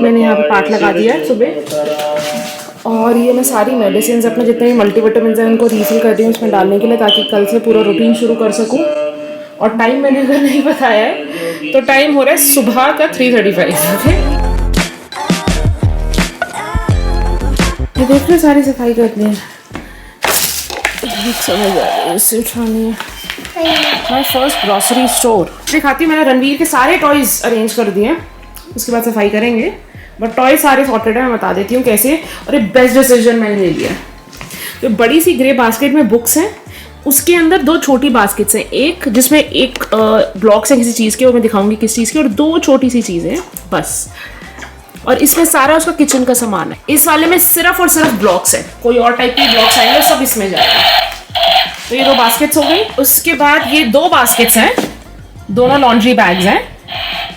मैंने यहाँ पे पार्ट लगा दिया है सुबह, और ये मैं सारी मेडिसिन अपने जितने भी मल्टीविटामिन हैं उनको रीफिल कर रही हूँ इसमें डालने के लिए, ताकि कल से पूरा रूटीन शुरू कर सकूँ। और टाइम मैंने अगर नहीं बताया है तो टाइम हो रहा है सुबह का 3:35। ये देख रहे सारी सफाई करनी है, समझ आ रही है इससे उठानी है। माई फर्स्ट ग्रॉसरी स्टोर दिखाती हूँ। मैंने रणवीर के सारे टॉयज अरेंज कर दिए हैं, उसके बाद सफाई करेंगे, बट टॉय सारे सॉर्टेड है। मैं बता देती हूँ कैसे, और एक बेस्ट डिसीजन मैंने ले लिया। तो बड़ी सी ग्रे बास्केट में बुक्स हैं, उसके अंदर 2 छोटी बास्केट्स हैं, एक जिसमें एक ब्लॉक्स है किसी चीज़ के, वो मैं दिखाऊंगी किस चीज़ की, और 2 छोटी सी चीज़ें हैं बस। और इसमें सारा उसका किचन का सामान है। इस वाले में सिर्फ और सिर्फ ब्लॉक्स है, कोई और टाइप की ब्लॉक्स आएंगे सब इसमें जाएगा। तो ये 2 बास्केट्स हो गई। उसके बाद ये 2 बास्केट्स हैं, दोनों लॉन्ड्री बैग्स हैं।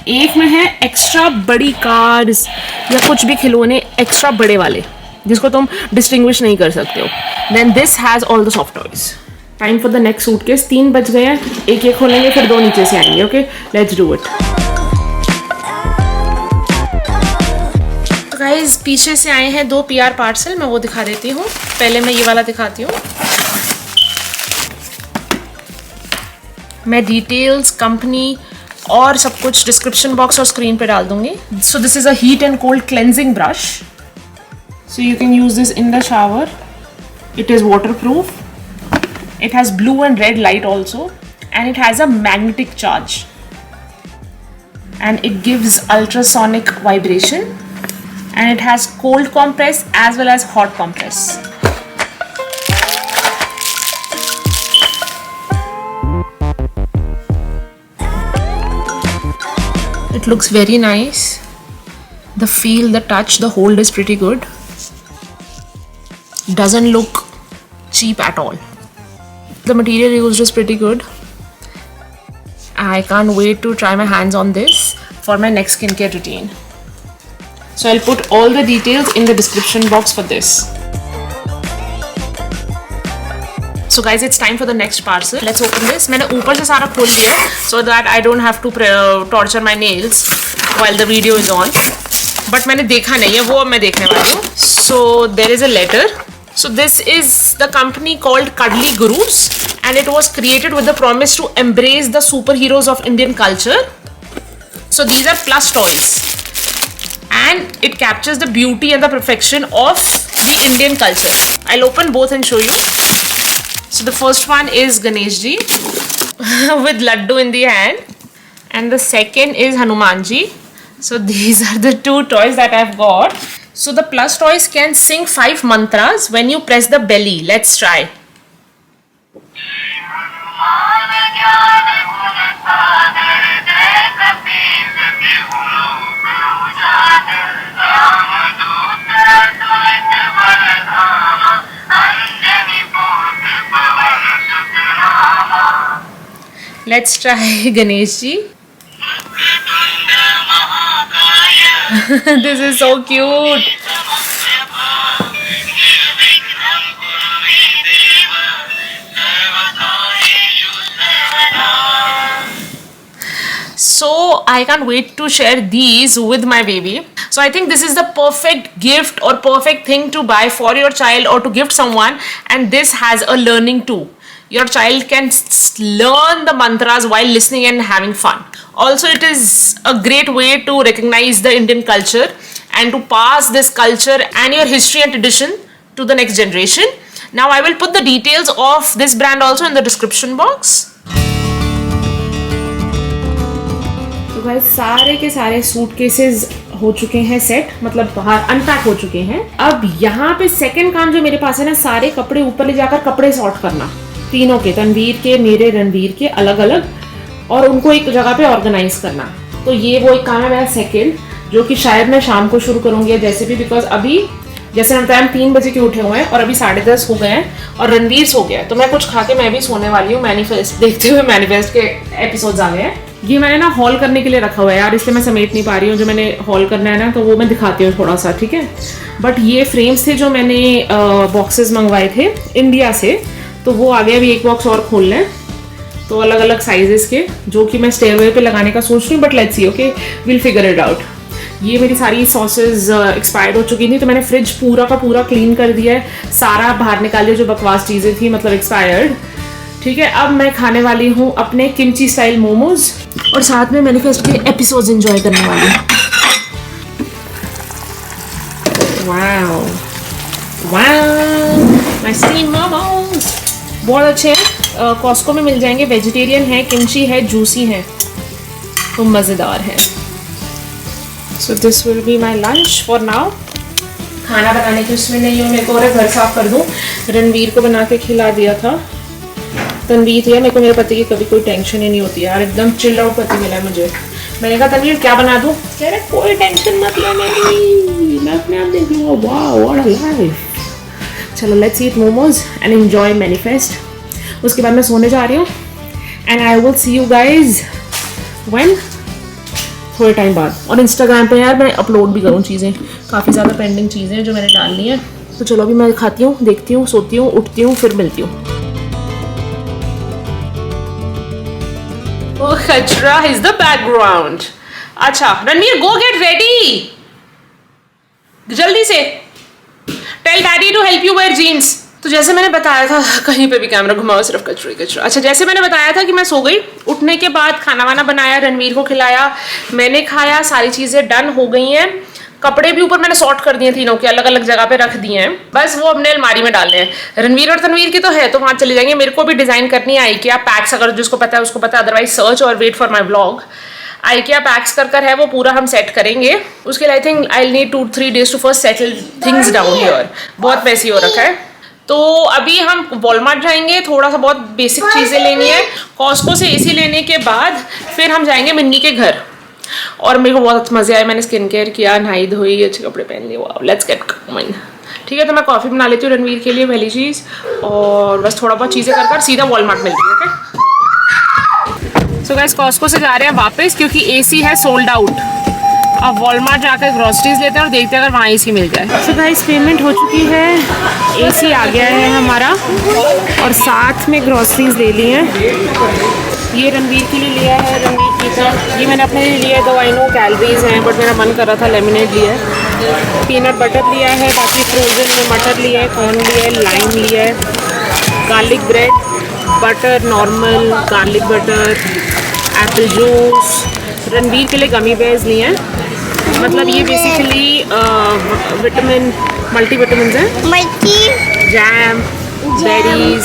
एक में है एक्स्ट्रा बड़ी कार्स या कुछ भी खिलौने एक्स्ट्रा बड़े वाले जिसको तुम डिस्टिंग्विश नहीं कर सकते हो। Then this has all the soft toys. Time for the next suitcase. 3 बज गए हैं, एक खोलेंगे फिर 2 नीचे से आएंगे। Okay, let's do it. Guys पीछे से आए हैं 2 PR पार्सल, मैं वो दिखा देती हूँ। पहले मैं ये वाला दिखाती हूँ। मैं डिटेल्स, कंपनी और सब कुछ डिस्क्रिप्शन बॉक्स और स्क्रीन पे डाल दूंगी। So this is a heat and cold cleansing brush, so you can use this in the shower. It is waterproof. It has blue and red light also, and it has a magnetic charge, and it gives ultrasonic vibration, and it has cold compress as well as hot compress. It looks very nice. The feel, the touch, the hold is pretty good. Doesn't look cheap at all. The material used is pretty good. I can't wait to try my hands on this for my next skincare routine. So I'll put all the details in the description box for this. So guys, it's time for the next parcel. Let's open this. मैंने ऊपर से सारा खोल लिया so that I don't have to torture my nails while the video is on. But मैंने देखा नहीं है, वो अब मैं देखने वाली हूँ. So there is a letter. So this is the company called Cuddly Gurus, and it was created with the promise to embrace the superheroes of Indian culture. So these are plush toys, and it captures the beauty and the perfection of the Indian culture. I'll open both and show you. So the first one is Ganesh ji with laddu in the hand, and the second is Hanuman ji. So these are the 2 toys that I've got. So the plush toys can sing 5 mantras when you press the belly. Let's try. Let's try Ganesh ji. This is so cute. So I can't wait to share these with my baby. So I think this is the perfect gift or perfect thing to buy for your child or to gift someone, and this has a learning too. Your child can learn the mantras while listening and having fun. Also, it is a great way to recognize the Indian culture and to pass this culture and your history and tradition to the next generation. Now I will put the details of this brand also in the description box. तो भाई सारे के सारे suitcases हो चुके हैं set, मतलब बाहर अनपैक हो चुके हैं। अब यहाँ पे सेकंड काम जो मेरे पास है ना, सारे कपड़े ऊपर ले जाकर कपड़े सॉर्ट करना, तीनों के, तनवीर के, मेरे, रणवीर के अलग अलग, और उनको एक जगह पे ऑर्गेनाइज करना। तो ये वो एक काम है मेरा सेकंड, जो कि शायद मैं शाम को शुरू करूंगी जैसे भी, बिकॉज अभी जैसे हम टाइम 3 बजे के उठे हुए हैं और अभी 10:30 हो गए हैं और रणवीर सो गया है, तो मैं कुछ खा के मैं भी सोने वाली हूँ। मैनिफेस्ट देखते हुए मैनिफेस्ट के एपिसोड्स आ गए हैं। ये मैंने ना हॉल करने के लिए रखा हुआ है यार, इसलिए मैं समेट नहीं पा रही हूँ। जो मैंने हॉल करना है ना, तो वो मैं दिखाती हूँ थोड़ा सा, ठीक है। बट ये फ्रेम्स थे जो मैंने बॉक्सेस मंगवाए थे इंडिया से, तो वो आ गया। अभी एक बॉक्स और खोल लें, तो अलग अलग साइजेस के, जो कि मैं स्टेयरवे पे लगाने का सोच रही हूँ, but let's see, okay, will figure it out. ये मेरी सारी सॉसेज एक्सपायर्ड हो चुकी थी, तो मैंने फ्रिज पूरा का पूरा क्लीन कर दिया है, सारा बाहर निकाल दिया जो बकवास चीज़ें थी, मतलब एक्सपायर्ड। ठीक है, अब मैं खाने वाली हूँ अपने किमची स्टाइल मोमोज और साथ में मैनिफेस्ट के एपिसोड्स एंजॉय करने वाली हूँ। Wow wow, my steam momos बहुत अच्छे हैं, कॉस्को में मिल जाएंगे, वेजिटेरियन है, किमची है, जूसी है, तो मज़ेदार है। So this will be my lunch for now. खाना बनाने की उसमें नहीं हूँ, मेरे को और घर साफ कर दूँ। रणवीर को बना के खिला दिया था, तनवीर थी, मेरे को मेरे पति की कभी कोई टेंशन ही नहीं होती यार, एकदम चिल आउट पति मिला है मुझे। मैंने कहा तनवीर क्या बना दूँ, कह रहे कोई टेंशन मत लेने, मैं अपने आप देख लूँगा। Wow what a life. चलो let's eat momos and enjoy manifest. उसके बाद मैं सोने जा रही हूँ and I will see you guys when, थोड़े टाइम बाद। और इंस्टाग्राम पे यार मैं अपलोड भी करूँ चीज़ें, काफ़ी ज़्यादा पेंडिंग चीज़ें हैं जो मैंने डालनी है। तो चलो अभी मैं खाती हूँ, देखती हूँ, सोती हूँ, उठती हूँ, फिर मिलती हूँ। Oh, Khachra is the background. अच्छा रणवीर गो गेट रेडी, जल्दी से। Tell daddy to help you where jeans. तो जैसे मैंने बताया था, कहीं पे भी कैमरा घुमाओ सिर्फ कचरा कचरा। अच्छा जैसे मैंने बताया था कि मैं सो गई, उठने के बाद खाना वाना बनाया, रणवीर को खिलाया, मैंने खाया, सारी चीज़ें डन हो गई हैं। कपड़े भी ऊपर मैंने सॉर्ट कर दिए, तीनों के अलग अलग जगह पे रख दिए हैं, बस वो अपने अलमारी में डालने हैं। रणवीर और तनवीर की तो है, तो वहाँ चले जाएंगे। मेरे को भी डिज़ाइन करनी है IKEA पैक्स, अगर जिसको पता है उसको पता है, अदरवाइज सर्च और wait for my blog. IKEA packs कर है, वो पूरा हम सेट करेंगे। उसके लिए I think I need 2-3 days to first settle things down here, बहुत वैसी हो रखा है। तो अभी हम वॉलमार्ट जाएंगे, थोड़ा सा बहुत बेसिक चीज़ें लेनी है, कॉस्को से AC लेने के बाद फिर हम जाएंगे मिन्नी के घर। और मेरे को बहुत मज़े आए, मैंने स्किन केयर किया, नहाई धोई, अच्छे कपड़े पहन लिए। Wow let's get going. ठीक है, तो मैं कॉफ़ी बना लेती हूँ रणवीर के लिए, पहली चीज़, और बस थोड़ा बहुत चीज़ें कर सीधा वॉलमार्ट मिलती है। ओके सो गाइस, कॉस्को से जा रहे हैं वापस क्योंकि AC है सोल्ड आउट। अब वॉलमार्ट जाकर ग्रॉसरीज लेते हैं और देखते हैं अगर वहाँ AC मिल जाए। सो गाइस पेमेंट हो चुकी है, AC आ गया है हमारा और साथ में ग्रॉसरीज ले ली हैं। ये रणवीर के लिए लिया है, रणवीर की था, ये मैंने अपने लिए लिया है। तो आई नो कैलोरीज हैं बट मेरा मन कर रहा था लेमनेड लिया है, पीनट बटर लिया है, बाकी फ्रोजन में मटर लिया है, कॉर्न लिया है, लाइम लिया है, garlic bread, butter normal, garlic butter, Apple juice. Ranveer के लिए गमी बेयर्स लिए हैं, मतलब ये बेसिकली विटामिन मल्टीविटामिन हैं, jam, berries,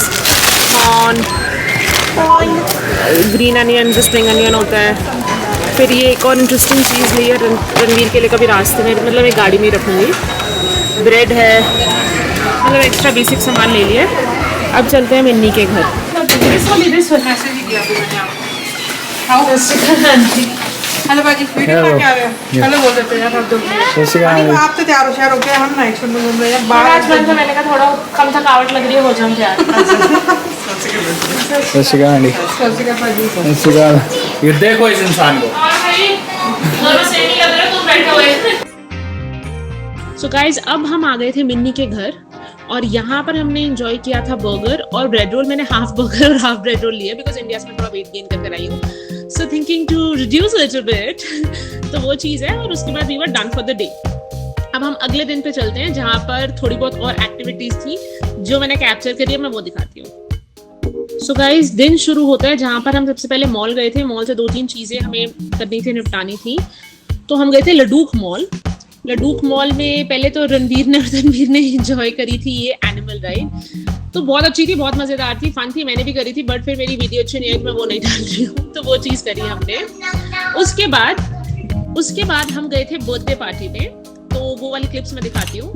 corn, green onion जो स्प्रिंग अनियन होता है। फिर ये एक और इंटरेस्टिंग चीज़ ली है रणवीर के लिए, कभी रास्ते में मतलब एक गाड़ी में ही रखूँगी। ब्रेड है, मतलब एक्स्ट्रा बेसिक सामान ले लिया। अब चलते हैं मिन्नी के घर। हेलो बाजी, वीडियो बना के आ रहे हो? हेलो बोल देते हैं यार, आप तो आप तो तैयार हो गए, हम नाइट शूट में घूम रहे हैं बाहर। आज तो मैंने कहा थोड़ा कम थकावट लग रही है, हो जाऊँ तैयार। ये देखो इस इंसान को। सो गाइज अब हम आ गए थे मिन्नी के घर और यहाँ पर हमने एंजॉय किया था बर्गर और ब्रेड रोल। मैंने हाफ बर्गर और हाफ ब्रेड रोल लिया बिकॉज इंडिया से मैं थोड़ा वेट गेन करके आई हूँ, so thinking to reduce little bit. तो वो चीज़ है और उसके बाद we were done for the day. अब हम अगले दिन पे चलते हैं जहाँ पर थोड़ी बहुत और एक्टिविटीज थी जो मैंने कैप्चर करी है, मैं वो दिखाती हूँ। सो गाइज दिन शुरू होता है जहाँ पर हम सबसे पहले मॉल गए थे। मॉल से 2-3 चीज़ें हमें करनी थी, निपटानी थी। तो हम गए थे लडूक मॉल। लडूक मॉल में पहले तो रणवीर ने और तनवीर ने एंजॉय करी थी ये एनिमल राइड, तो बहुत अच्छी थी, बहुत मज़ेदार थी, फन थी, मैंने भी करी थी। बट फिर मेरी वीडियो अच्छी नहीं है, मैं वो नहीं डाल रही हूँ, तो वो चीज़ करी हमने। उसके बाद हम गए थे बर्थडे पार्टी में, तो वो वाली क्लिप्स मैं दिखाती हूँ।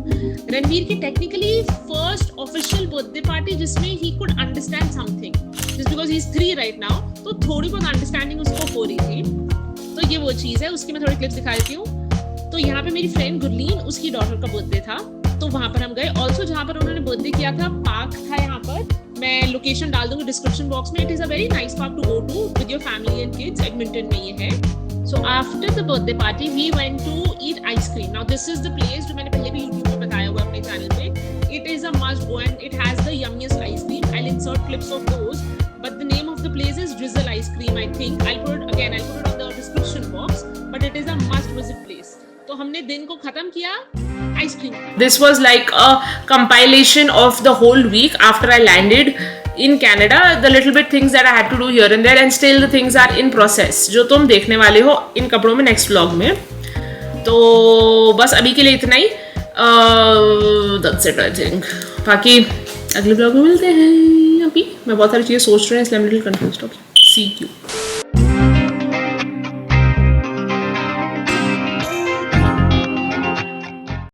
रणवीर की technically first official birthday party जिसमें he could understand something, just because he is 3 right now, तो थोड़ी बहुत अंडरस्टैंडिंग उसको हो रही थी। तो ये वो चीज़ है, उसकी मैं थोड़ी क्लिप्स दिखा देती हूँ। तो यहाँ पे मेरी फ्रेंड गुरलीन, उसकी डॉटर का बर्थडे था, तो वहाँ पर हम गए। ऑल्सो जहाँ पर उन्होंने बर्थडे किया था, पार्क था यहाँ पर, मैं लोकेशन डाल दूंगी डिस्क्रिप्शन बॉक्स में। It is a very nice park to go to with your family and kids, Edmonton में ये है। So after the birthday party, we went to eat ice cream. Now this is the place जो मैंने पहले भी YouTube में बताया हुआ अपने चैनल पे। It is a must go and it has the yummiest ice cream. I'll insert clips of those. But the name of the place is Drizzle Ice Cream, I think. I'll put it on the description box. But it is a must visit place. तो हमने दिन को खत्म किया ice cream. This was like a compilation of the whole week after I landed in Canada, the little bit things that I had to do here and there, and still the things are in process, जो तुम देखने वाले हो इन कपड़ों में next vlog में। तो बस अभी के लिए इतना ही, that's it I think। बाकी अगले व्लॉग में मिलते हैं। अभी मैं बहुत सारी चीज़ें सोच रही हूँ इसलिए I'm a little confused। Okay, see you।